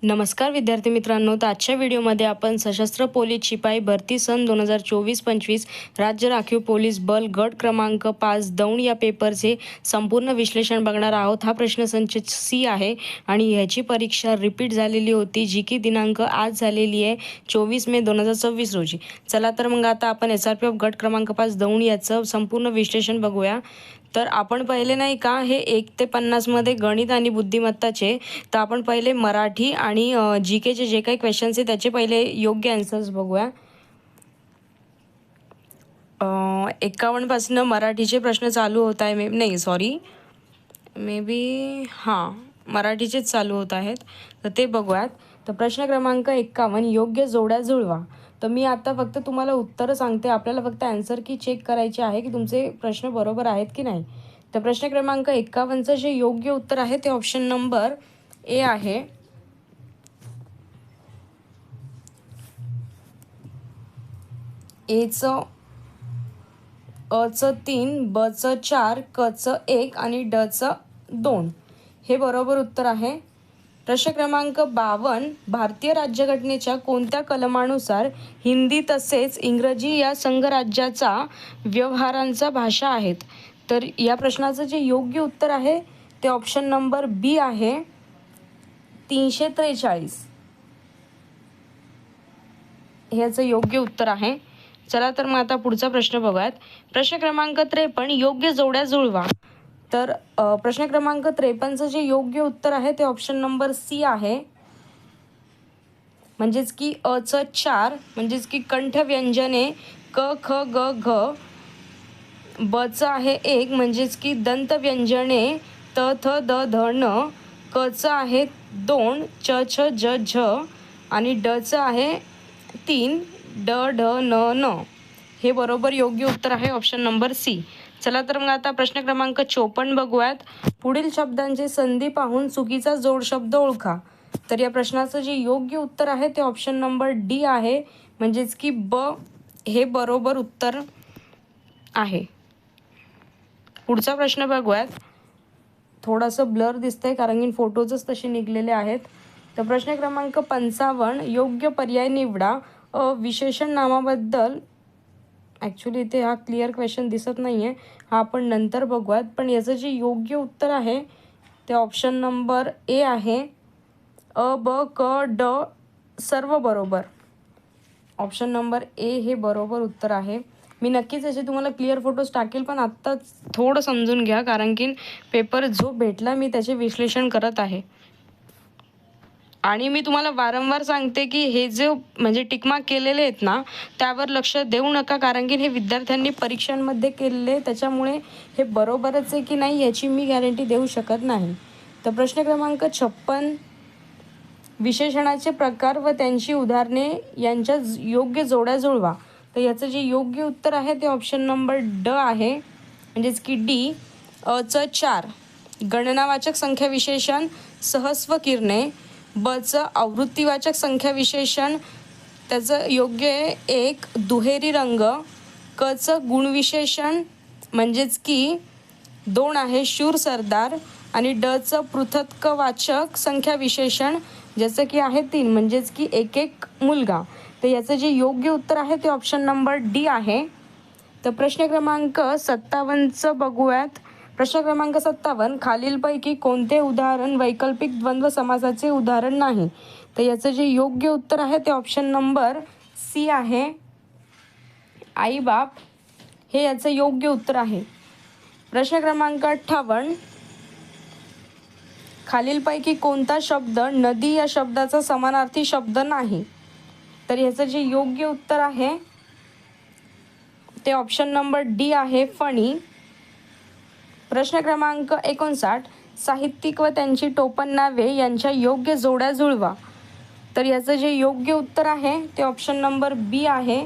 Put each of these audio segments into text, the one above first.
नमस्कार विद्यार्थी मित्रांनो, तर आजच्या व्हिडिओमध्ये आपण सशस्त्र पोलीस शिपाई भरती सन 2024-25 राज्य राखीव पोलीस बल गट क्रमांक 5 दौंड या पेपरचे संपूर्ण विश्लेषण बघणार आहोत। हा प्रश्नसंच सी आहे आणि ह्याची परीक्षा रिपीट झालेली होती, जी की दिनांक आज झालेली आहे 24 मे 2026 रोजी। चला तर मग आता आपण SRPF गट क्रमांक 5 दौंड याचं संपूर्ण विश्लेषण बघूया। तर आपण पहिले नाही का, हे 1 ते 50 मध्ये गणित आणि बुद्धिमत्ताचे, तर आपण पहिले मराठी आणि GKचे जे काही क्वेश्चन्स आहेत त्याचे पहिले योग्य आन्सर्स बघूया। 51 पासून मराठीचे प्रश्न चालू होत आहे, मे बी हां मराठीचेच चालू होत आहेत, तर ते बघूयात। तर प्रश्न क्रमांक 51, योग्य जोड्या जुळवा। तर मी आता फक्त तुम्हाला उत्तरं सांगते, आपल्याला फक्त आन्सर की चेक करायचे आहे की तुमचे प्रश्न बरोबर आहेत की नाही। तर प्रश्न क्रमांक 51चं जे योग्य उत्तर आहे ते ऑप्शन नंबर ए आहे। एचं अचं 3, बचं 4, कचं 1 आणि डचं 2 हे बरोबर उत्तर आहे। प्रश्न क्रमांक 52, भारतीय राज्यघटनेच्या कोणत्या कलमानुसार हिंदी तसेच इंग्रजी या संघराज्याचा व्यवहारांचा भाषा आहेत। तर या प्रश्नाचं जे योग्य उत्तर आहे ते ऑप्शन नंबर बी आहे, 343 ह्याचं योग्य उत्तर आहे। चला तर मग आता पुढचा प्रश्न बघूयात। प्रश्न क्रमांक 53, योग्य जोड्या जुळवा। तर प्रश्न क्रमांक 53चं जे योग्य उत्तर आहे ते ऑप्शन नंबर सी आहे, म्हणजेच की अचं 4 म्हणजेच की कंठ व्यंजने क ख ग घ, बचं आहे 1 म्हणजेच की दंत व्यंजने त थ द ध न, कचं आहे 2 च छ ज झ आणि डचं आहे 3 ड ढ न न हे बरोबर योग्य उत्तर आहे ऑप्शन नंबर सी। चला तर मग आता प्रश्न क्रमांक 54 बघूयात। पुढील शब्दांचे संधी पाहून चुकीचा जोड शब्द ओळखा। तर या प्रश्नाचं जे योग्य उत्तर आहे ते ऑप्शन नंबर डी आहे, म्हणजेच की ब हे बरोबर उत्तर आहे। पुढचा प्रश्न बघूयात। थोडंसं ब्लर दिसतंय कारण की फोटोजच तसे निघलेले आहेत। तर प्रश्न क्रमांक 55, योग्य पर्याय निवडा। विशेषण नामाबद्दल ॲक्च्युली इथे हा क्लिअर क्वेश्चन दिसत नाही आहे, हा आपण नंतर बघूयात। पण याचं जे योग्य उत्तर आहे ते ऑप्शन नंबर ए आहे, अ ब क ड सर्व बरोबर। ऑप्शन नंबर ए हे बरोबर उत्तर आहे। मी नक्कीच याचे तुम्हाला क्लिअर फोटोज टाकेल, पण आत्ताच थोडं समजून घ्या कारण की पेपर जो भेटला मी त्याचे विश्लेषण करत आहे। आणि मी तुम्हाला वारंवार सांगते की हे जे म्हणजे टिकमार्क केलेले आहेत ना, त्यावर लक्ष देऊ नका कारण की हे विद्यार्थ्यांनी परीक्षांमध्ये केलेले, त्याच्यामुळे हे बरोबरच आहे की नाही याची मी गॅरंटी देऊ शकत नाही। तर प्रश्न क्रमांक 56, विशेषणाचे प्रकार व त्यांची उदाहरणे यांच्या योग्य जोड्या जुळवा। तर याचं जे योग्य उत्तर आहे ते ऑप्शन नंबर ड आहे, म्हणजेच की डी, अचं 4 गणनावाचक संख्या विशेषण सहस्व किरणे, बचं आवृत्तीवाचक संख्या विशेषण त्याचं योग्य आहे 1 दुहेरी रंग, कचं गुणविशेषण म्हणजेच की 2 आहे शूर सरदार आणि डचं पृथक्वाचक संख्या विशेषण ज्याचं की आहे 3 म्हणजेच की एक एक मुलगा। तर याचं जे योग्य उत्तर आहे ते ऑप्शन नंबर डी आहे। तर प्रश्न क्रमांक 57चं बघूयात। प्रश्न क्रमांक 57, खालीलपैकी कोणते उदाहरण वैकल्पिक द्वंद्व समासाचे उदाहरण नाही। तर याचं जे योग्य उत्तर आहे ते ऑप्शन नंबर सी आहे, आई बाप हे याचं योग्य उत्तर आहे। प्रश्न क्रमांक 58, खालीलपैकी कोणता शब्द नदी या शब्दाचा समानार्थी शब्द नाही। तर याचं जे योग्य उत्तर आहे ते ऑप्शन नंबर डी आहे, फणी। प्रश्न क्रमांक 59, साहित्यिक व त्यांची टोपण नावे यांच्या योग्य जोड्या जुळवा। तर याचं जे योग्य उत्तर आहे ते ऑप्शन नंबर बी आहे,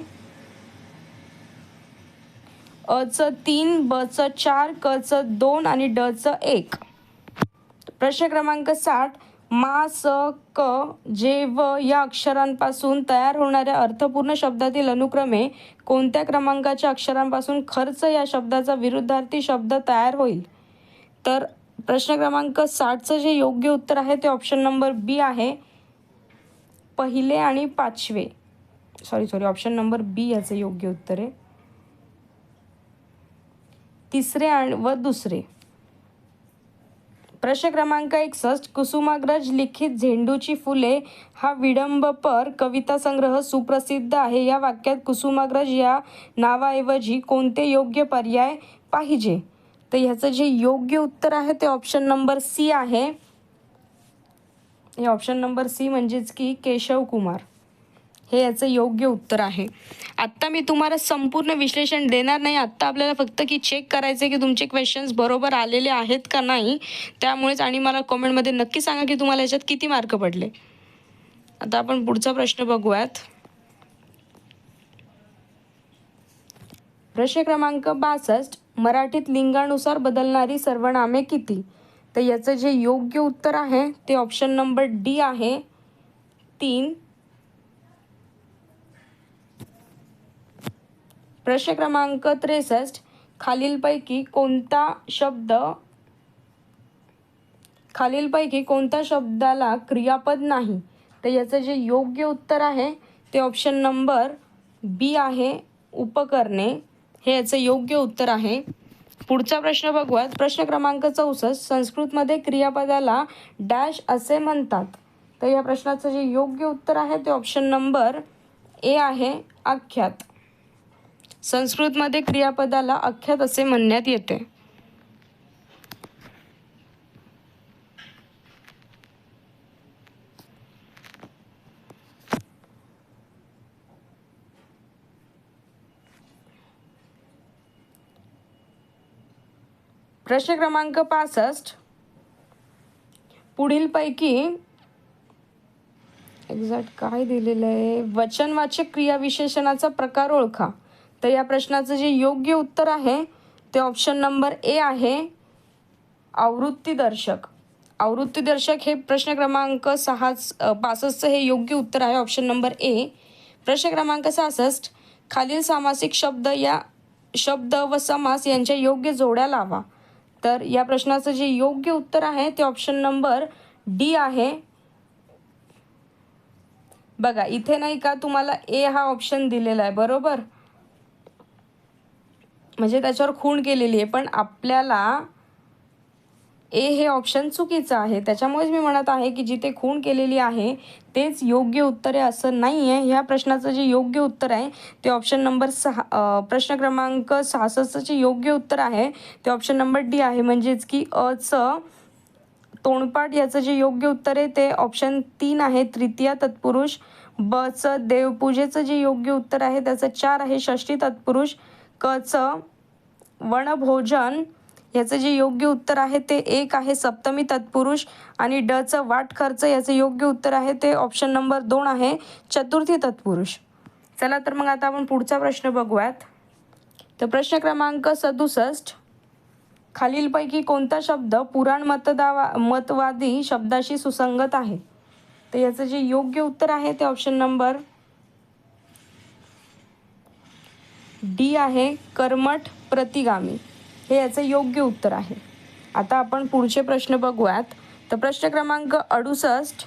अचं 3, बचं 4, कचं 2 आणि डचं 1। प्रश्न क्रमांक 60, मा स क जे व या अक्षरांपासून तयार होणाऱ्या अर्थपूर्ण शब्दातील अनुक्रमे कोणत्या क्रमांकाच्या अक्षरांपासून खर्च या शब्दाचा विरुद्धार्थी शब्द तयार होईल। तर प्रश्न क्रमांक 60चं जे योग्य उत्तर आहे ते ऑप्शन नंबर बी आहे, पहिले आणि पाचवे, सॉरी ऑप्शन नंबर बी याचं योग्य उत्तर आहे. तिसरे व दुसरे. प्रश्न क्रमांक 61, कुसुमाग्रज लिखित झेंडूची फुले हा विडंबपर कविता संग्रह सुप्रसिद्ध आहे. या वाक्यात कुसुमाग्रज या नावाऐवजी कोणते योग्य पर्याय पाहिजे? तर ह्याचं जे योग्य उत्तर आहे ते ऑप्शन नंबर सी आहे. हे ऑप्शन नंबर सी म्हणजेच की केशव कुमार हे याचं योग्य उत्तर आहे. आत्ता मी तुम्हाला संपूर्ण विश्लेषण देणार नाही. आत्ता आपल्याला फक्त की चेक करायचं आहे की तुमचे क्वेश्चन्स बरोबर आलेले आहेत का नाही. त्यामुळेच आणि मला कमेंटमध्ये नक्की सांगा की तुम्हाला याच्यात किती मार्क पडले. आता आपण पुढचा प्रश्न बघूयात. प्रश्न क्रमांक 62, मराठीत लिंगानुसार बदलणारी सर्वनामे किती? तर याचं जे योग्य उत्तर आहे ते ऑप्शन नंबर डी आहे, 3. प्रश्न क्रमांक 63, खालीलपैकी कोणता शब्दाला क्रियापद नाही? तर याचं जे योग्य उत्तर आहे ते ऑप्शन नंबर बी आहे, उपकरणे हे याचं योग्य उत्तर आहे. पुढचा प्रश्न बघूयात. प्रश्न क्रमांक 64, संस्कृतमध्ये क्रियापदाला डॅश असे म्हणतात. तर या प्रश्नाचं जे योग्य उत्तर आहे ते ऑप्शन नंबर ए आहे, आख्यात. संस्कृतमध्ये क्रियापदाला आख्यात असे म्हणण्यात येते. प्रश्न क्रमांक 65, पुढीलपैकी एक्झॅक्ट काय दिलेलं आहे? वचनवाचक क्रियाविशेषणाचा प्रकार ओळखा. तर या प्रश्नाचं जे योग्य उत्तर आहे ते ऑप्शन नंबर ए आहे, आवृत्तीदर्शक. आवृत्तीदर्शक हे प्रश्न क्रमांक 65 हे योग्य उत्तर आहे, ऑप्शन नंबर ए. प्रश्न क्रमांक 66, खालील सामासिक शब्द व समास यांच्या योग्य जोड्या लावा. तर या प्रश्नाचं जे योग्य उत्तर आहे ते ऑप्शन नंबर डी आहे. बघा इथे नाही का तुम्हाला ए हा ऑप्शन दिलेला आहे, बरोबर, म्हणजे त्याच्यावर खूण केलेली आहे, पण आपल्याला ए हे ऑप्शन चुकीचं आहे. त्याच्यामुळेच मी म्हणत आहे की जिथे खूण केलेली आहे तेच योग्य उत्तर आहे असं नाही आहे. ह्या प्रश्नाचं जे योग्य उत्तर आहे ते ऑप्शन नंबर 6, प्रश्न क्रमांक 66चे योग्य उत्तर आहे ते ऑप्शन नंबर डी आहे, म्हणजेच की अचं तोंडपाठ याचं जे योग्य उत्तर आहे ते ऑप्शन 3 आहे, तृतीय तत्पुरुष. बचं देवपूजेचं जे योग्य उत्तर आहे त्याचं 4 आहे, षष्ठी तत्पुरुष. कचं वनभोजन याचं जे योग्य उत्तर आहे ते 1 आहे, सप्तमी तत्पुरुष. आणि डचं वाट खर्च याचं योग्य उत्तर आहे ते ऑप्शन नंबर 2 आहे, चतुर्थी तत्पुरुष. चला तर मग आता आपण पुढचा प्रश्न बघूयात. तर प्रश्न क्रमांक 67, खालीलपैकी कोणता शब्द पुराण मतवादी शब्दाशी सुसंगत आहे? तर याचं जे योग्य उत्तर आहे ते ऑप्शन नंबर डी आहे, कर्मठ प्रतिगामी हे याचं योग्य उत्तर आहे. आता आपण पुढचे प्रश्न बघूयात. तर प्रश्न क्रमांक 68,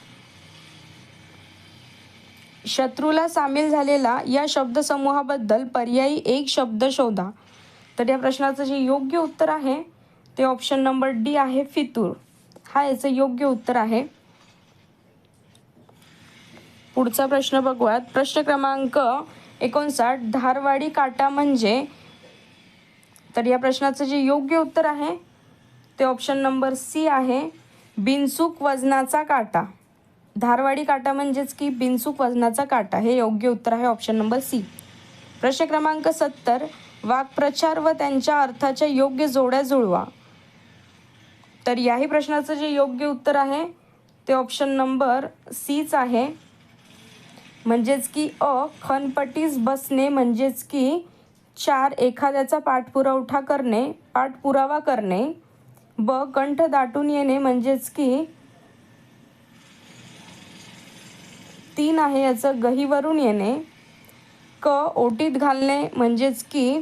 शत्रूला सामील झालेला या शब्दसमूहाबद्दल पर्यायी एक शब्द शोधा. तर या प्रश्नाचं जे योग्य उत्तर आहे ते ऑप्शन नंबर डी आहे, फितूर हा याचं योग्य उत्तर आहे. पुढचा प्रश्न बघूयात. प्रश्न क्रमांक 59, धारवाडी काटा म्हणजे? तर या प्रश्नाचं जे योग्य उत्तर आहे ते ऑप्शन नंबर सी आहे, बिनचूक वजनाचा काटा. धारवाडी काटा म्हणजेच की बिनचूक वजनाचा काटा हे योग्य उत्तर आहे, ऑप्शन नंबर सी. प्रश्न क्रमांक 70, वाक्प्रचार व त्यांच्या अर्थाच्या योग्य जोड्या जुळवा. तर याही प्रश्नाचं जे योग्य उत्तर आहे ते ऑप्शन नंबर सीच आहे, म्हणजेच की खनपटीस बसणे म्हणजेच की 4, एखाद्याचा पाठपुरावा करणे. ब, कंठ दाटून येणे म्हणजेच की 3 आहे याचं गहीवरून येणे. क, ओटीत घालणे म्हणजेच की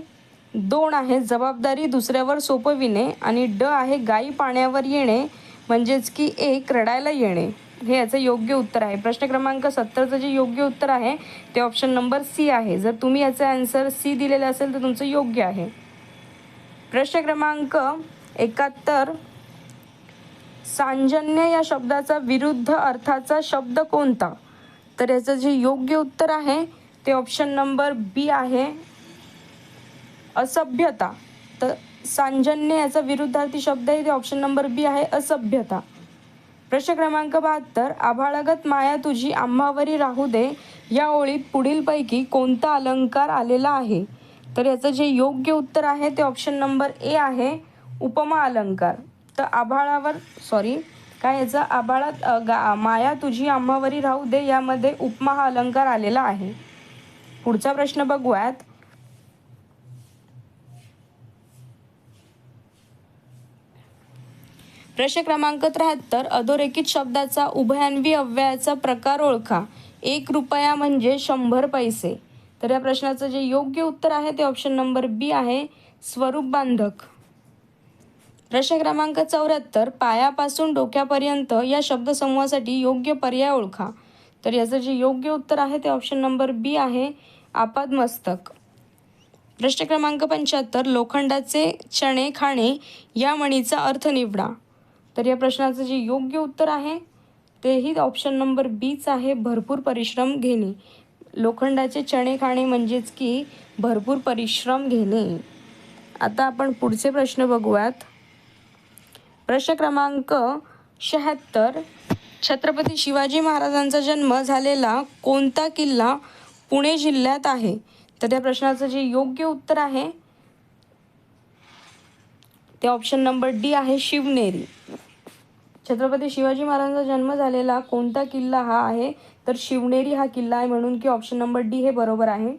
2 आहे, जबाबदारी दुसऱ्यावर सोपविणे. आणि ड आहे, गायी पाण्यावर येणे म्हणजेच की 1, रडायला येणे. हे याचं योग्य उत्तर आहे. प्रश्न क्रमांक 70चं जे योग्य उत्तर आहे ते ऑप्शन नंबर सी आहे. जर तुम्ही याचा आन्सर सी दिलेला असेल तर तुमचं योग्य आहे. प्रश्न क्रमांक 71, सांजन्य या शब्दाचा विरुद्ध अर्थाचा शब्द कोणता? तर याचं जे योग्य उत्तर आहे ते ऑप्शन नंबर बी आहे, असभ्यता. तर सांजन्य याचा विरुद्धार्थी शब्द आहे ते ऑप्शन नंबर बी आहे, असभ्यता. प्रश्न क्रमांक 72, आभाळगत माया तुझी आम्हावरी राहू दे या ओळीत पुढीलपैकी कोणता अलंकार आलेला आहे? तर याचं जे योग्य उत्तर आहे ते ऑप्शन नंबर ए आहे, उपमा अलंकार. तर आभाळात माया तुझी आम्हावरी राहू दे यामध्ये उपमा हा अलंकार आलेला आहे. पुढचा प्रश्न बघूयात. प्रश्न क्रमांक 73, अधोरेखित शब्दाचा उभयान्वी अव्ययाचा प्रकार ओळखा. 1 रुपया म्हणजे 100 पैसे. तर या प्रश्नाचं जे योग्य उत्तर आहे ते ऑप्शन नंबर बी आहे, स्वरूप बांधक. प्रश्न क्रमांक 74, पायापासून डोक्यापर्यंत या शब्दसमूहासाठी योग्य पर्याय ओळखा. तर याचं जे योग्य उत्तर आहे ते ऑप्शन नंबर बी आहे, आपादमस्तक. प्रश्न क्रमांक 75, लोखंडाचे चणे खाणे या म्हणीचा अर्थ निवडा. तर या प्रश्नाचं जे योग्य उत्तर आहे तेही ऑप्शन नंबर बीच आहे, भरपूर परिश्रम घेणे. लोखंडाचे चणे खाणे म्हणजेच की भरपूर परिश्रम घेणे. आता आपण पुढचे प्रश्न बघूयात. प्रश्न क्रमांक 76, छत्रपती शिवाजी महाराजांचा जन्म झालेला कोणता किल्ला पुणे जिल्ह्यात आहे? तर या प्रश्नाचं जे योग्य उत्तर आहे ते ऑप्शन नंबर डी आहे, शिवनेरी. छत्रपती शिवाजी महाराजांचा जन्म झालेला कोणता किल्ला हा आहे? तर शिवनेरी हा किल्ला आहे, म्हणून की ऑप्शन नंबर डी हे बरोबर आहे.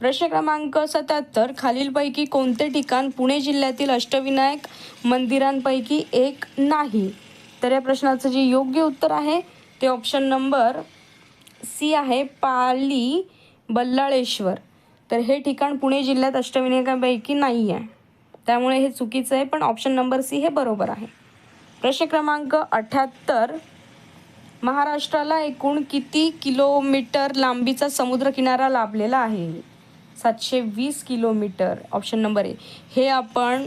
प्रश्न क्रमांक 77, खालीलपैकी कोणते ठिकाण पुणे जिल्ह्यातील अष्टविनायक मंदिरांपैकी एक नाही? तर या प्रश्नाचं जे योग्य उत्तर आहे ते ऑप्शन नंबर सी आहे, पाली बल्लाळेश्वर. तर हे ठिकाण पुणे जिल्ह्यात अष्टविनायकांपैकी नाही आहे, त्यामुळे हे चुकीचं आहे, पण ऑप्शन नंबर सी हे बरोबर आहे. प्रश्न क्रमांक 78, महाराष्ट्राला एकूण किती किलोमीटर लांबीचा समुद्रकिनारा लाभलेला आहे? 720 किलोमीटर, ऑप्शन नंबर ए. हे आपण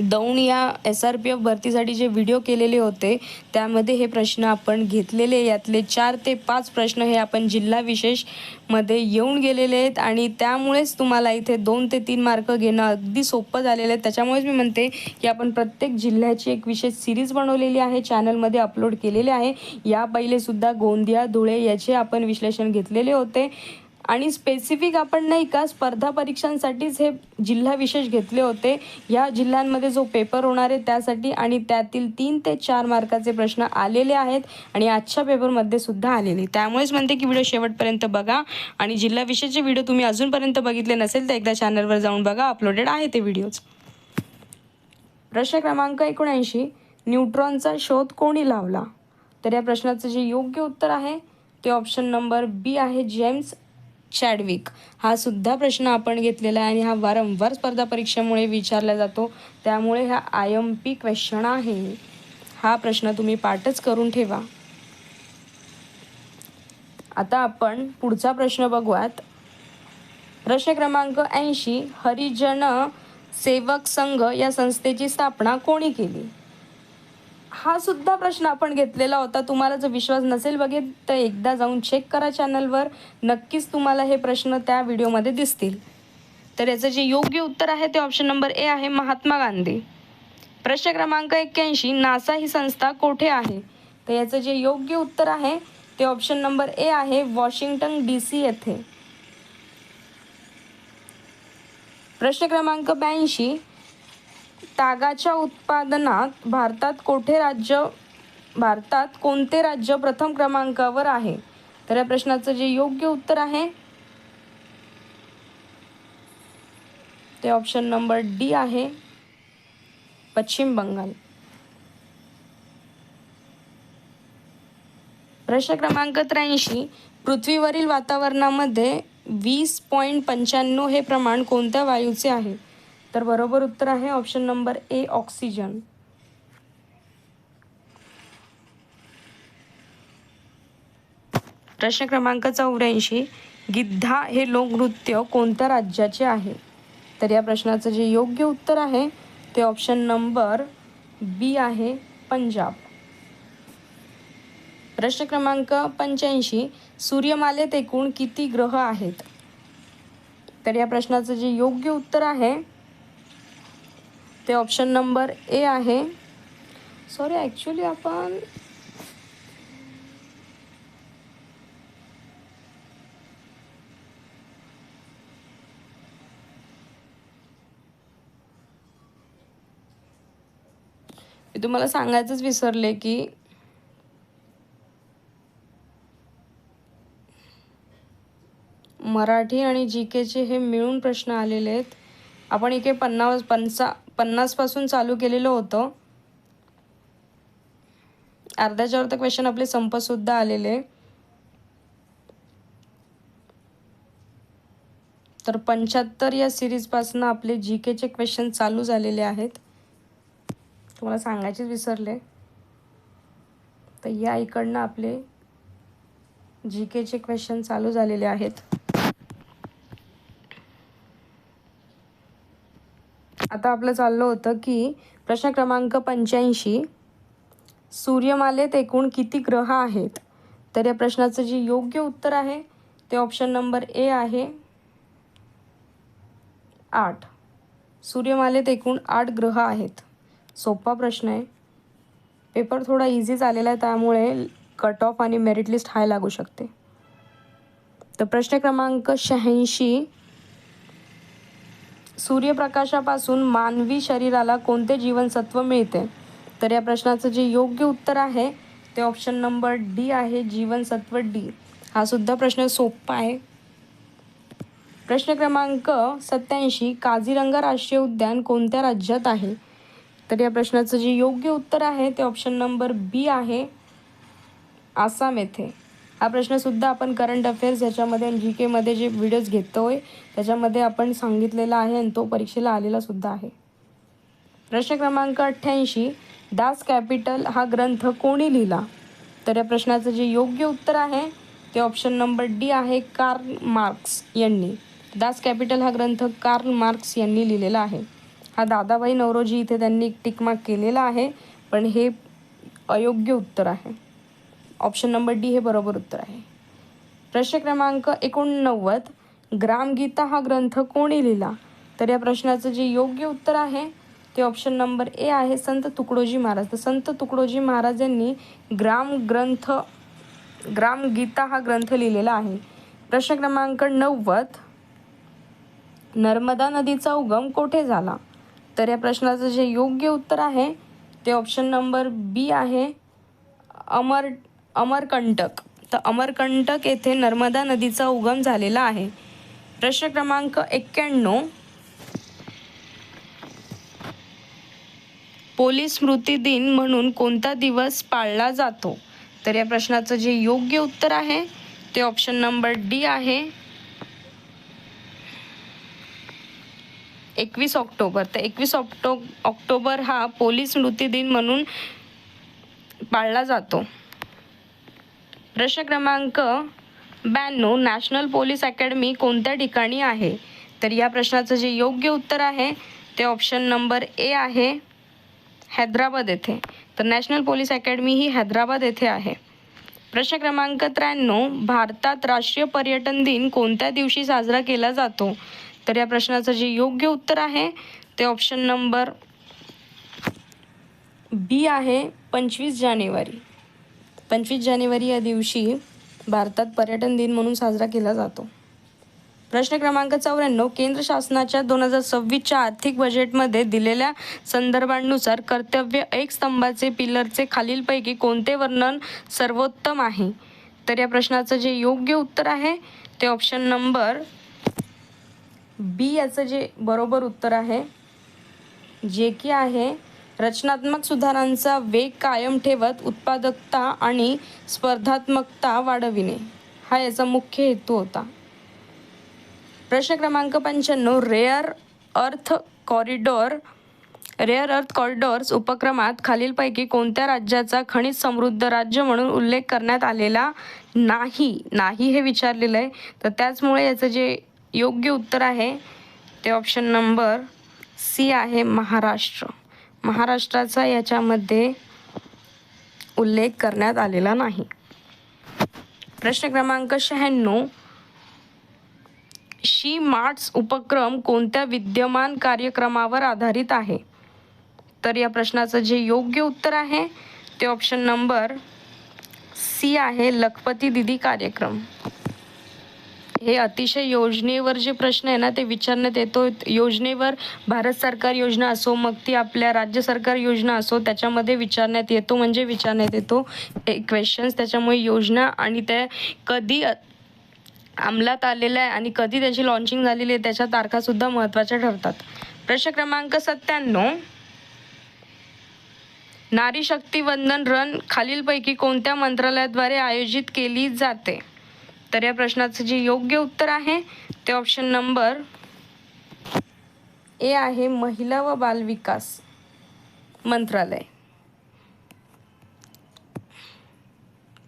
दौंड या SRPF भरतीसाठी जे व्हिडिओ केलेले होते त्यामध्ये हे प्रश्न आपण घेतलेले. यातले 4 ते 5 प्रश्न हे आपण जिल्हा विशेषमध्ये येऊन गेलेले आहेत आणि त्यामुळेच तुम्हाला इथे 2 ते 3 मार्क घेणं अगदी सोपं झालेलं आहे. त्याच्यामुळेच मी म्हणते की आपण प्रत्येक जिल्ह्याची एक विशेष सिरीज बनवलेली आहे, चॅनलमध्ये अपलोड केलेले आहे. या पहिलेसुद्धा गोंदिया, धुळे याचे आपण विश्लेषण घेतलेले होते आणि स्पेसिफिक आपण नाही का स्पर्धा परीक्षांसाठीच हे जिल्हा विशेष घेतले होते. या जिल्ह्यांमध्ये जो पेपर होणार आहे त्यासाठी, आणि त्यातील 3 ते 4 मार्काचे प्रश्न आलेले आहेत आणि आजच्या पेपरमध्ये सुद्धा आलेले. त्यामुळेच म्हणते की व्हिडिओ शेवटपर्यंत बघा आणि जिल्हा विशेषचे व्हिडिओ तुम्ही अजूनपर्यंत बघितले नसेल तर एकदा चॅनलवर जाऊन बघा, अपलोडेड आहे ते व्हिडिओज. प्रश्न क्रमांक 79, न्यूट्रॉनचा शोध कोणी लावला? तर या प्रश्नाचं जे योग्य उत्तर आहे ते ऑप्शन नंबर बी आहे, जेम्स चॅडविक. हा सुद्धा प्रश्न आपण घेतलेला आहे आणि हा वारंवार स्पर्धा परीक्षेमुळे विचारला जातो, त्यामुळे हा IMP क्वेश्चन आहे. हा प्रश्न तुम्ही पाठच करून ठेवा. आता आपण पुढचा प्रश्न बघूयात. प्रश्न क्रमांक 80, हरिजन सेवक संघ या संस्थेची स्थापना कोणी केली? हा सुद्धा प्रश्न आपण घेतलेला होता. तुम्हाला जर विश्वास नसेल बघेल तर एकदा जाऊन चेक करा चॅनलवर, नक्कीच तुम्हाला हे प्रश्न त्या व्हिडिओमध्ये दिसतील. तर याचं जे योग्य उत्तर आहे ते ऑप्शन नंबर ए आहे, महात्मा गांधी. प्रश्न क्रमांक 81, नासा ही संस्था कोठे आहे? तर याचं जे योग्य उत्तर आहे ते ऑप्शन नंबर ए आहे, वॉशिंग्टन DC येथे. प्रश्न क्रमांक 82, तागाच्या उत्पादनात भारतात कोणते राज्य प्रथम क्रमांकावर आहे? तर या प्रश्नाचं जे योग्य उत्तर आहे ते ऑप्शन नंबर डी आहे, पश्चिम बंगाल. प्रश्न क्रमांक 83, पृथ्वीवरील वातावरणामध्ये 20.95 हे प्रमाण कोणत्या वायूचे आहे? तर बरोबर उत्तर आहे ऑप्शन नंबर ए, ऑक्सिजन. प्रश्न क्रमांक 84, गिद्धा हे लोकनृत्य कोणत्या राज्याचे आहे? तर या प्रश्नाचं जे योग्य उत्तर आहे ते ऑप्शन नंबर बी आहे, पंजाब. प्रश्न क्रमांक 85, सूर्यमालेत एकूण किती ग्रह आहेत? तर या प्रश्नाचं जे योग्य उत्तर आहे ते ऑप्शन नंबर ए आहे. सॉरी, ॲक्च्युली आपण मी तुम्हाला सांगायचंच विसरले की मराठी आणि जी केचे हे मिळून प्रश्न आलेले आहेत. आपण इथे 50 चालू केलेलं होतं. अर्ध्याच्या वर तर क्वेश्चन आपले संपतसुद्धा आलेले. तर 75 या सिरीजपासून आपले जी केचे क्वेश्चन चालू झालेले आहेत. तुम्हाला सांगायचेच विसरले. तर या इकडनं आपले जी केचे क्वेश्चन चालू झालेले आहेत. आता आपलं चाललं होतं की प्रश्न क्रमांक 85, सूर्यमालेत एकूण किती ग्रह आहेत? तर या प्रश्नाचं जे योग्य उत्तर आहे ते ऑप्शन नंबर ए आहे, 8. सूर्यमालेत एकूण 8 ग्रह आहेत. सोपा प्रश्न आहे. पेपर थोडा इझी झालेला आहे, त्यामुळे कट ऑफ आणि मेरिट लिस्ट हाय लागू शकते. तर प्रश्न क्रमांक 86, सूर्यप्रकाशापासून मानवी शरीराला कोणते जीवनसत्व मिळते? तर या प्रश्नाचं जे योग्य उत्तर आहे ते ऑप्शन नंबर डी आहे, जीवनसत्व डी. हा सुद्धा प्रश्न सोपा आहे. प्रश्न क्रमांक 87, काझीरंगा राष्ट्रीय उद्यान कोणत्या राज्यात आहे? तर या प्रश्नाचं जे योग्य उत्तर आहे ते ऑप्शन नंबर बी आहे, आसाम येथे. हा प्रश्नसुद्धा आपण करंट अफेअर्स ह्याच्यामध्ये आणि जी केमध्ये जे व्हिडिओज घेतोय त्याच्यामध्ये आपण सांगितलेला आहे आणि तो परीक्षेला आलेला सुद्धा आहे. प्रश्न क्रमांक 88, दास कॅपिटल हा ग्रंथ कोणी लिहिला? तर या प्रश्नाचं जे योग्य उत्तर आहे ते ऑप्शन नंबर डी आहे, कार्ल मार्क्स यांनी. दास कॅपिटल हा ग्रंथ कार्ल मार्क्स यांनी लिहिलेला आहे. हा दादाभाई नौरोजी इथे त्यांनी टिकमार्क केलेला आहे, पण हे अयोग्य उत्तर आहे. ऑप्शन नंबर डी हे बरोबर उत्तर आहे. प्रश्न क्रमांक 89, ग्रामगीता हा ग्रंथ कोणी लिहिला? तर या प्रश्नाचं जे योग्य उत्तर आहे ते ऑप्शन नंबर ए आहे, संत तुकडोजी महाराज. तर संत तुकडोजी महाराज यांनी ग्रामगीता हा ग्रंथ लिहिलेला आहे. प्रश्न क्रमांक 90, नर्मदा नदीचा उगम कोठे झाला? तर या प्रश्नाचं जे योग्य उत्तर आहे ते ऑप्शन नंबर बी आहे, अमरकंटक. तर अमरकंटक येथे नर्मदा नदीचा उगम झालेला आहे. प्रश्न क्रमांक 91, पोलीस स्मृती दिन म्हणून कोणता दिवस पाळला जातो? तर या प्रश्नाचं जे योग्य उत्तर आहे ते ऑप्शन नंबर डी आहे, 21 ऑक्टोबर. तर 21 ऑक्टोबर हा पोलीस स्मृती दिन म्हणून पाळला जातो. प्रश्न क्रमांक 92, नॅशनल पोलीस अकॅडमी कोणत्या ठिकाणी आहे? तर या प्रश्नाचं जे योग्य उत्तर आहे ते ऑप्शन नंबर ए आहे, हैदराबाद येथे. तर नॅशनल पोलीस अकॅडमी ही हैदराबाद येथे आहे. प्रश्न क्रमांक 93, भारतात राष्ट्रीय पर्यटन दिन कोणत्या दिवशी साजरा केला जातो? तर या प्रश्नाचं जे योग्य उत्तर आहे ते ऑप्शन नंबर बी आहे, 25 जानेवारी. 25 जानेवारी या दिवशी भारतात पर्यटन दिन म्हणून साजरा केला जातो. प्रश्न क्रमांक 94, केंद्र शासनाच्या 2026च्या आर्थिक बजेटमध्ये दिलेल्या संदर्भांनुसार कर्तव्य 1 स्तंभाचे पिलरचे खालीलपैकी कोणते वर्णन सर्वोत्तम आहे? तर या प्रश्नाचं जे योग्य उत्तर आहे ते ऑप्शन नंबर बी याचं जे बरोबर उत्तर आहे, जे की आहे, रचनात्मक सुधारांचा वेग कायम ठेवत उत्पादकता आणि स्पर्धात्मकता वाढविणे हा याचा मुख्य हेतू होता. प्रश्न क्रमांक 95, रेअर अर्थ कॉरिडॉर रेअर अर्थ कॉरिडॉर्स उपक्रमात खालीलपैकी कोणत्या राज्याचा खनिज समृद्ध राज्य म्हणून उल्लेख करण्यात आलेला नाही हे विचारलेलं आहे. तर त्याचमुळे याचं जे योग्य उत्तर आहे ते ऑप्शन नंबर सी आहे, महाराष्ट्र. महाराष्ट्राचा याच्यामध्ये उल्लेख करण्यात आलेला नाही. प्रश्न क्रमांक 96, शी मार्ट्स उपक्रम कोणत्या विद्यमान कार्यक्रमावर आधारित आहे? तर या प्रश्नाचं जे योग्य उत्तर आहे ते ऑप्शन नंबर सी आहे, लखपती दीदी कार्यक्रम. हे अतिशय योजनेवर जे प्रश्न आहे ना ते विचारण्यात येतो. योजनेवर भारत सरकार योजना असो, मग ती आपल्या राज्य सरकार योजना असो, त्याच्यामध्ये विचारण्यात येतो क्वेश्चन्स. त्याच्यामुळे योजना आणि ते कधी अंमलात आलेलं आहे आणि कधी त्याची लॉन्चिंग झालेली आहे त्याच्या तारखासुद्धा महत्त्वाच्या ठरतात. प्रश्न क्रमांक 97, नारी शक्ती वंदन रन खालीलपैकी कोणत्या मंत्रालयाद्वारे आयोजित केली जाते? तर या प्रश्नाचं जे योग्य उत्तर आहे ते ऑप्शन नंबर ए आहे, महिला व बालविकास मंत्रालय.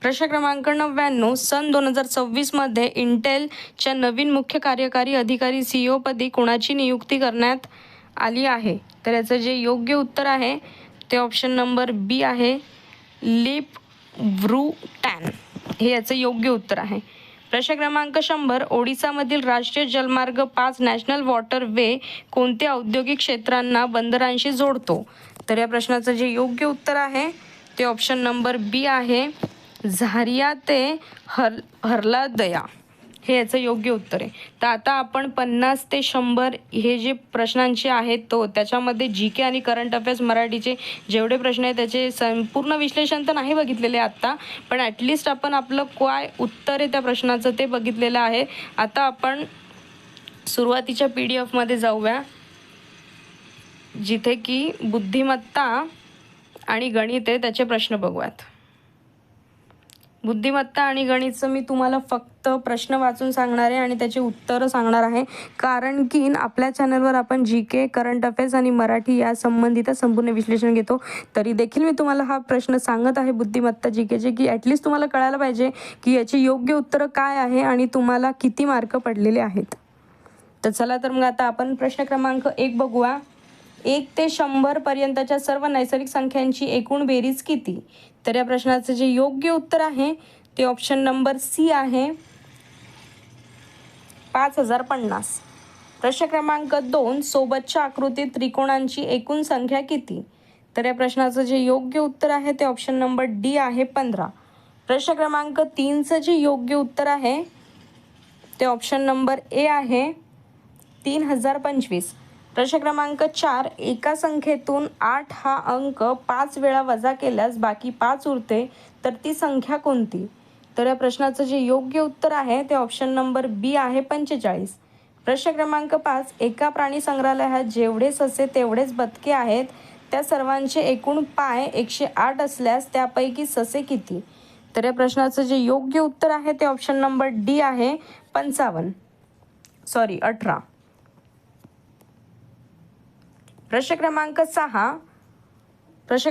प्रश्न क्रमांक 99, सन 2026 मध्ये इंटेलच्या नवीन मुख्य कार्यकारी अधिकारी CEO पदी कोणाची नियुक्ती करण्यात आली आहे? तर याचं जे योग्य उत्तर आहे ते ऑप्शन नंबर बी आहे, लिप व्रुटॅन हे याचं योग्य उत्तर आहे. प्रश्न क्रमांक 100, ओडिसामधील राष्ट्रीय जलमार्ग 5 नॅशनल वॉटर वे कोणत्या औद्योगिक क्षेत्रांना बंदरांशी जोडतो? तर या प्रश्नाचं जे योग्य उत्तर आहे ते ऑप्शन नंबर बी आहे, झारिया ते हरलादया हे याचं योग्य उत्तर आहे. तर आता आपण 50 ते 100 हे जे प्रश्नांचे आहेत त्याच्यामध्ये GK आणि करंट अफेअर्स मराठीचे जेवढे प्रश्न आहेत त्याचे संपूर्ण विश्लेषण तर नाही बघितलेले आत्ता, पण ॲटलिस्ट आपण आपलं काय उत्तर आहे त्या प्रश्नाचं ते बघितलेलं आहे. आता आपण सुरुवातीच्या PDF मध्ये जाऊया, जिथे की बुद्धिमत्ता आणि गणित आहे त्याचे प्रश्न बघूयात. बुद्धिमत्ता आणि गणितचं मी तुम्हाला फक्त प्रश्न वाचून सांगणार आहे आणि त्याची उत्तरं सांगणार आहे, कारण की आपल्या चॅनलवर आपण GK, करंट अफेअर्स आणि मराठी या संबंधित संपूर्ण विश्लेषण घेतो. तरी देखील मी तुम्हाला हा प्रश्न सांगत आहे बुद्धिमत्ता GKचे, की ॲटलिस्ट तुम्हाला कळायला पाहिजे की याची योग्य उत्तरं काय आहे आणि तुम्हाला किती मार्क पडलेले आहेत. तर चला तर मग आता आपण प्रश्न क्रमांक 1 बघूया. 1 ते 100 पर्यंतच्या सर्व नैसर्गिक संख्यांची एकूण बेरीज किती? तर या प्रश्नाचं जे योग्य उत्तर आहे ते ऑप्शन नंबर सी आहे, 5050. प्रश्न क्रमांक 2, सोबतच्या आकृतीत त्रिकोणांची एकूण संख्या किती? तर या प्रश्नाचं जे योग्य उत्तर आहे ते ऑप्शन नंबर डी आहे, 15. प्रश्न क्रमांक 3चं जे योग्य उत्तर आहे ते ऑप्शन नंबर ए आहे, 3025. प्रश्न क्रमांक 4, एका संख्येतून 8 हा अंक 5 वेळा वजा केल्यास बाकी 5 उरते, तर ती संख्या कोणती? तर या प्रश्नाचं जे योग्य उत्तर आहे ते ऑप्शन नंबर बी आहे, 45. प्रश्न क्रमांक 5, एका प्राणी संग्रहालयात जेवढे ससे तेवढेच बदके आहेत, त्या सर्वांचे एकूण पाय 108 असल्यास त्यापैकी ससे किती? तर या प्रश्नाचं जे योग्य उत्तर आहे ते ऑप्शन नंबर डी आहे, 18. प्रश्न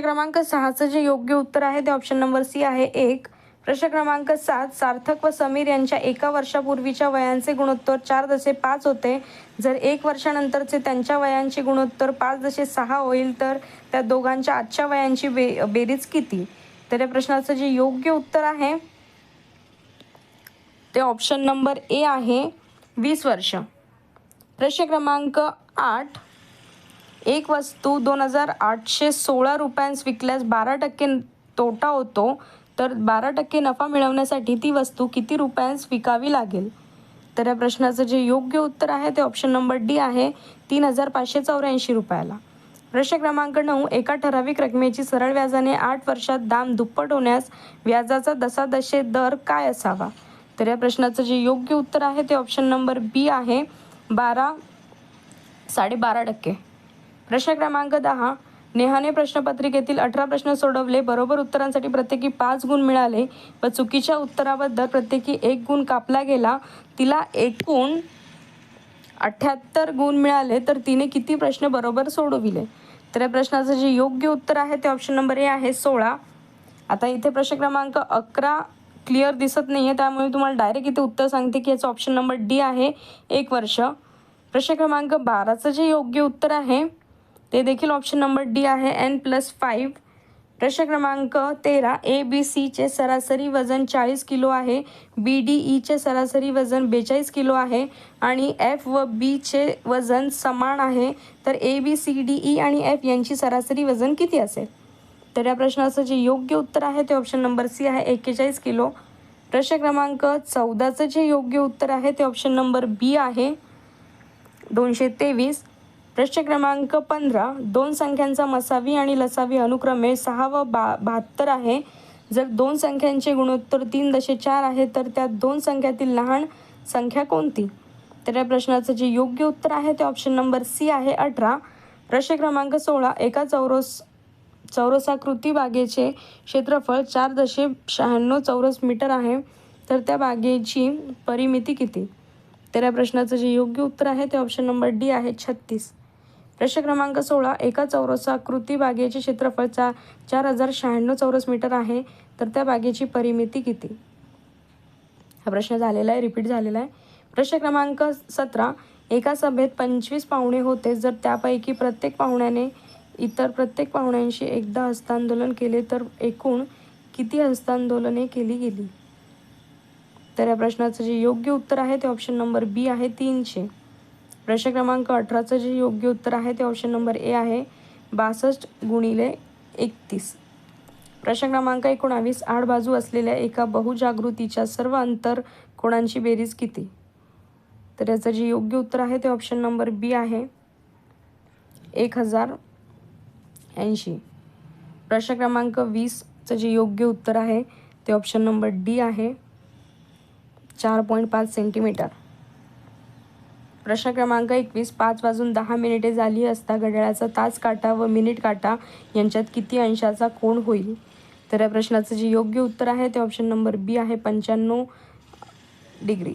क्रमांक 6चं जे योग्य उत्तर आहे ते ऑप्शन नंबर सी आहे, 1. प्रश्न क्रमांक 7, सार्थक व समीर यांच्या एका वर्षापूर्वीच्या वयांचे गुणोत्तर 4.5 होते. जर 1 वर्षानंतरचे त्यांच्या वयांचे गुणोत्तर 5.6 होईल तर त्या दोघांच्या आजच्या वयांची बेरीज किती? तर या प्रश्नाचं जे योग्य उत्तर आहे ते ऑप्शन नंबर ए आहे, 20 वर्ष. प्रश्न क्रमांक 8, एक वस्तू 2816 रुपयांस विकल्यास 12% तोटा होतो, तर 12% नफा मिळवण्यासाठी ती वस्तू किती रुपयांस विकावी लागेल? तर या प्रश्नाचं जे योग्य उत्तर आहे ते ऑप्शन नंबर डी आहे, 3584 रुपयाला. प्रश्न क्रमांक 9, एका ठराविक रकमेची सरळ व्याजाने 8 वर्षात दाम दुप्पट होण्यास व्याजाचा दशांशे दर काय असावा? तर या प्रश्नाचं जे योग्य उत्तर आहे ते ऑप्शन नंबर बी आहे, 12.5%. प्रश्न क्रमांक 10, नेहाने प्रश्नपत्रिकेतील 18 प्रश्न सोडवले. बरोबर उत्तरांसाठी प्रत्येकी 5 गुण मिळाले व चुकीच्या उत्तराबद्दल प्रत्येकी 1 गुण कापला गेला. तिला एकूण 78 गुण मिळाले तर तिने किती प्रश्न बरोबर सोडविले? तर या प्रश्नाचं जे योग्य उत्तर आहे ते ऑप्शन नंबर ए आहे 16. आता इथे प्रश्न क्रमांक 11 क्लिअर दिसत नाही आहे, त्यामुळे तुम्हाला डायरेक्ट इथे उत्तर सांगते की याचं ऑप्शन नंबर डी आहे 1 वर्ष. प्रश्न क्रमांक 12चं जे योग्य उत्तर आहे ते देखील ऑप्शन नंबर डी आहे N+5. प्रश्न क्रमांक 13 ABC चे सरासरी वजन 40 किलो आहे, BDEचे सरासरी वजन 42 किलो आहे आणि F व Bचे वजन समान आहे, तर ABCDE आणि F यांची सरासरी वजन किती असेल? तर या प्रश्नाचं जे योग्य उत्तर आहे ते ऑप्शन नंबर सी आहे 41 किलो. प्रश्न क्रमांक 14चं जे योग्य उत्तर आहे ते ऑप्शन नंबर बी आहे 223. प्रश्न क्रमांक 15 दोन संख्यांचा मसावी आणि लसावी अनुक्रमे 6 व 72 आहे. जर दोन संख्यांचे गुणोत्तर 3.4 आहे तर त्या दोन संख्यातील लहान संख्या कोणती? तर या प्रश्नाचं जे योग्य उत्तर आहे ते ऑप्शन नंबर सी आहे 18. प्रश्न क्रमांक 16 एका चौरसाकृती बागेचे क्षेत्रफळ 4.96 चौरस मीटर आहे, तर त्या बागेची परिमिती किती? तर या प्रश्नाचं जे योग्य उत्तर आहे ते ऑप्शन नंबर डी आहे 36. प्रश्न क्रमांक 16 एका चौरसाकृती बागेचे क्षेत्रफळ 4096 चौरस मीटर आहे, तर त्या बागेची परिमिती किती? हा प्रश्न झालेला आहे, रिपीट झालेला आहे. प्रश्न क्रमांक 17 एका सभेत 25 पाहुणे होते. जर त्यापैकी प्रत्येक पाहुण्याने इतर प्रत्येक पाहुण्यांशी एकदा हस्तांदोलन केले तर एकूण किती हस्तांदोलने केली गेली? तर या प्रश्नाचं जे योग्य उत्तर आहे ते ऑप्शन नंबर बी आहे 300. प्रश्न क्रमांक 18चं जे योग्य उत्तर आहे ते ऑप्शन नंबर ए आहे 62 गुणिले 31. प्रश्न क्रमांक 19 आठ बाजू असलेल्या एका बहुजागृतीच्या सर्व अंतर कोणांची बेरीज किती? तर याचं जे योग्य उत्तर आहे ते ऑप्शन नंबर बी आहे 1080. प्रश्न क्रमांक 20चं जे योग्य उत्तर आहे ते ऑप्शन नंबर डी आहे 4.5 सेंटीमीटर. प्रश्न क्रमांक 21 5:10 झाली असता घड्याळाचा तास काटा व मिनिट काटा यांच्यात किती अंशाचा कोन होईल? तर या प्रश्नाचं जे योग्य उत्तर आहे ते ऑप्शन नंबर बी आहे 95 डिग्री.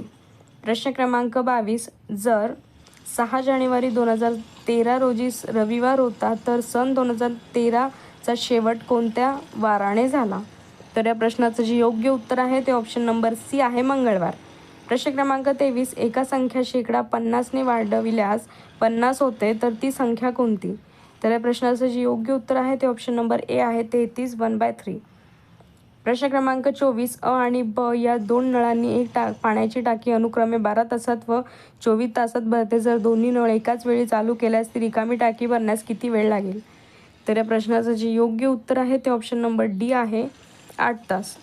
प्रश्न क्रमांक 22 जर 6 जानेवारी 2013 रोजी रविवार होता तर सन 2013चा शेवट कोणत्या वाराने झाला? तर या प्रश्नाचं जे योग्य उत्तर आहे ते ऑप्शन नंबर सी आहे मंगळवार. प्रश्न क्रमांक 23 एका संख्या शेकडा 50ने वाढविल्यास 50 होते तर ती संख्या कोणती? तर या प्रश्नाचं जे योग्य उत्तर आहे ते ऑप्शन नंबर ए आहे 33 1/3. प्रश्न क्रमांक 24 अ आणि ब या दोन नळांनी एक पाण्याची टाकी अनुक्रमे 12 तासात व 24 तासात भरते. जर दोन्ही नळ एकाच वेळी चालू केल्यास ती रिकामी टाकी भरण्यास किती वेळ लागेल? तर या प्रश्नाचं जे योग्य उत्तर आहे ते ऑप्शन नंबर डी आहे 8 तास.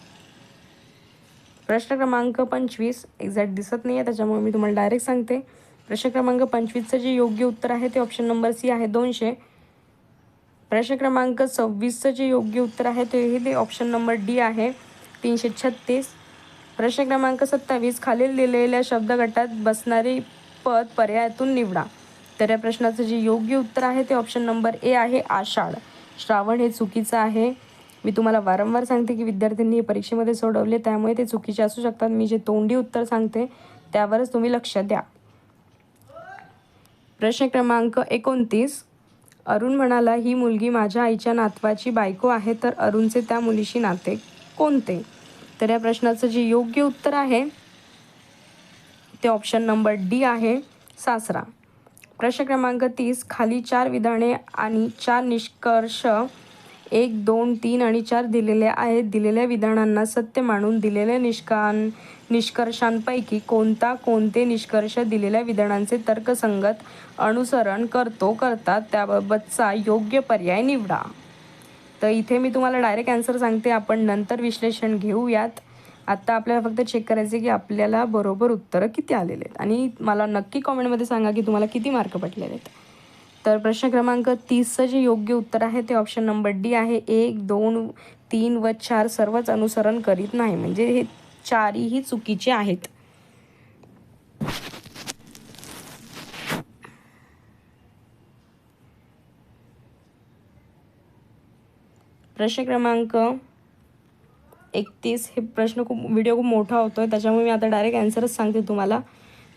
प्रश्न क्रमांक 25 एक्झॅक्ट दिसत नाही आहे, त्याच्यामुळे मी तुम्हाला डायरेक्ट सांगते. प्रश्न क्रमांक 25चं जे योग्य उत्तर आहे ते ऑप्शन नंबर सी आहे 200. प्रश्न क्रमांक 26चं जे योग्य उत्तर आहे ते ऑप्शन नंबर डी आहे 336. प्रश्न क्रमांक 27 खालील दिलेल्या शब्दगटात बसणारे पद पर्यायातून निवडा. तर या प्रश्नाचं जे योग्य उत्तर आहे ते ऑप्शन नंबर ए आहे आषाढ. श्रावण हे चुकीचं आहे. मी तुम्हाला वारंवार सांगते की विद्यार्थ्यांनी हे परीक्षेमध्ये सोडवले, त्यामुळे ते चुकीचे असू शकतात. मी जे तोंडी उत्तर सांगते त्यावरच तुम्ही लक्ष द्या. प्रश्न क्रमांक 29 अरुण म्हणाला ही मुलगी माझ्या आईच्या नातवाची बायको आहे, तर अरुणचे त्या मुलीशी नाते कोणते? तर या प्रश्नाचं जे योग्य उत्तर आहे ते ऑप्शन नंबर डी आहे सासरा. प्रश्न क्रमांक 30 खाली 4 विधाने आणि 4 निष्कर्ष 1, 2, 3 आणि 4 दिलेले आहेत. दिलेल्या विधानांना सत्य मानून दिलेल्या निष्कर्षांपैकी कोणते निष्कर्ष दिलेल्या विधानांचे तर्कसंगत अनुसरण करतात त्याबाबतचा योग्य पर्याय निवडा. तर इथे मी तुम्हाला डायरेक्ट आन्सर सांगते, आपण नंतर विश्लेषण घेऊयात. आत्ता आपल्याला फक्त चेक करायचे की आपल्याला बरोबर उत्तरं किती आलेले आहेत आणि मला नक्की कॉमेंटमध्ये सांगा की तुम्हाला किती मार्क पडलेले आहेत. तर प्रश्न क्रमांक 30चं जे योग्य उत्तर आहे ते ऑप्शन नंबर डी आहे 1, 2, 3 व 4 सर्वच अनुसरण करीत नाही, म्हणजे हे 4ही चुकीचे आहेत. प्रश्न क्रमांक 31 हे व्हिडिओ खूप मोठा होतोय, त्याच्यामुळे मी आता डायरेक्ट आन्सरच सांगते तुम्हाला.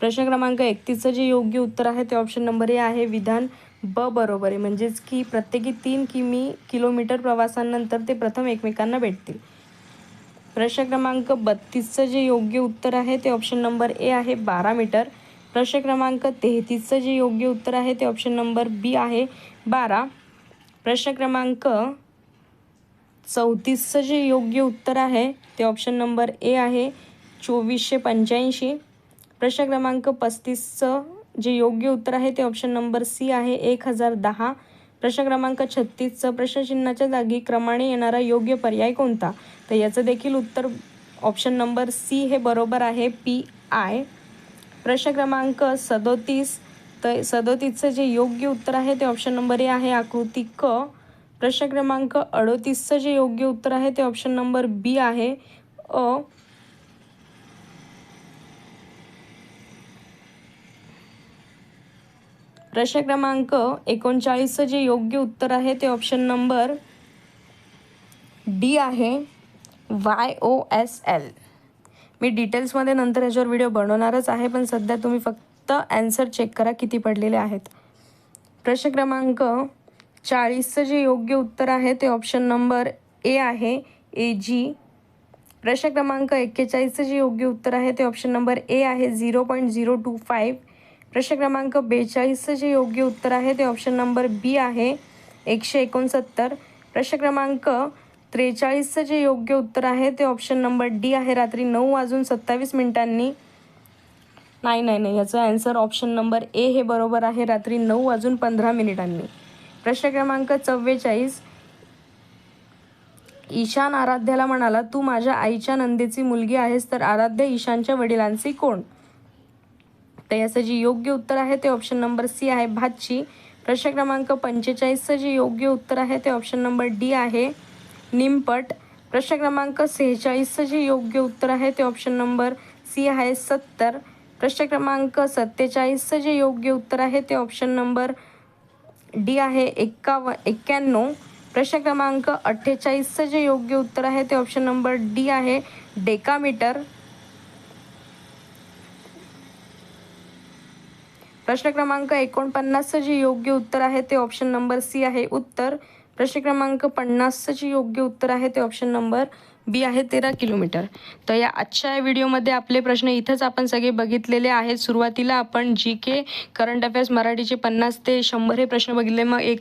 प्रश्न क्रमांक 31चं जे योग्य उत्तर आहे ते ऑप्शन नंबर ए आहे विधान ब बरोबर आहे, म्हणजेच की प्रत्येकी 3 किलोमीटर प्रवासानंतर ते प्रथम एकमेकांना भेटतील. प्रश्न क्रमांक 32चं जे योग्य उत्तर आहे ते ऑप्शन नंबर ए आहे 12 मीटर. प्रश्न क्रमांक 33चं जे योग्य उत्तर आहे ते ऑप्शन नंबर बी आहे 12. प्रश्न क्रमांक 34चं जे योग्य उत्तर आहे ते ऑप्शन नंबर ए आहे 2485. प्रश्न क्रमांक 35चं जे योग्य उत्तर आहे ते ऑप्शन नंबर सी आहे 1010. प्रश्न क्रमांक 36चं प्रश्नचिन्हाच्या जागी क्रमाने येणारा योग्य पर्याय कोणता? तर याचं देखील उत्तर ऑप्शन नंबर सी हे बरोबर आहे PI. प्रश्न क्रमांक 37, तर 37चं जे योग्य उत्तर आहे ते ऑप्शन नंबर ए आहे आकृती क. प्रश्न क्रमांक 38चं जे योग्य उत्तर आहे ते ऑप्शन नंबर बी आहे अ. प्रश्न क्रमांक 39चं जे योग्य उत्तर आहे ते ऑप्शन नंबर डी आहे YOSL. मी डिटेल्समध्ये नंतर याच्यावर व्हिडिओ बनवणारच आहे, पण सध्या तुम्ही फक्त ॲन्सर चेक करा किती पडलेले आहेत. प्रश्न क्रमांक 40चं जे योग्य उत्तर आहे ते ऑप्शन नंबर ए आहे AG. प्रश्न क्रमांक 41चं जे योग्य उत्तर आहे ते ऑप्शन नंबर ए आहे 0.025. प्रश्न क्रमांक 42चं जे योग्य उत्तर आहे ते ऑप्शन नंबर बी आहे 169. प्रश्न क्रमांक 43चं जे योग्य उत्तर आहे ते ऑप्शन नंबर डी आहे रात्री 9:27 नाही याचं ॲन्सर ऑप्शन नंबर ए हे बरोबर आहे रात्री 9:15. प्रश्न क्रमांक 44, ईशान आराध्याला म्हणाला, तू माझ्या आईच्या नंदेची मुलगी आहेस, तर आराध्य ईशानच्या वडिलांचे कोण? तर याचं जे योग्य उत्तर आहे ते ऑप्शन नंबर सी आहे भाची. प्रश्न क्रमांक 45चं जे योग्य उत्तर आहे ते ऑप्शन नंबर डी आहे निमपट. प्रश्न क्रमांक 46चं जे योग्य उत्तर आहे ते ऑप्शन नंबर सी आहे 70. प्रश्न क्रमांक 47चं जे योग्य उत्तर आहे ते ऑप्शन नंबर डी आहे 91. प्रश्न क्रमांक 48चं जे योग्य उत्तर आहे ते ऑप्शन नंबर डी आहे डेकामीटर. प्रश्न क्रमांक 49चं जे योग्य उत्तर आहे ते ऑप्शन नंबर सी आहे उत्तर. प्रश्न क्रमांक 50चं जे योग्य उत्तर आहे ते ऑप्शन नंबर बी आहे 13 किलोमीटर. तर या आजच्या व्हिडिओमध्ये आपले प्रश्न इथंच आपण सगळे बघितलेले आहेत. सुरुवातीला आपण GK करंट अफेअर्स मराठीचे 50 ते 100 हे प्रश्न बघितले, मग 1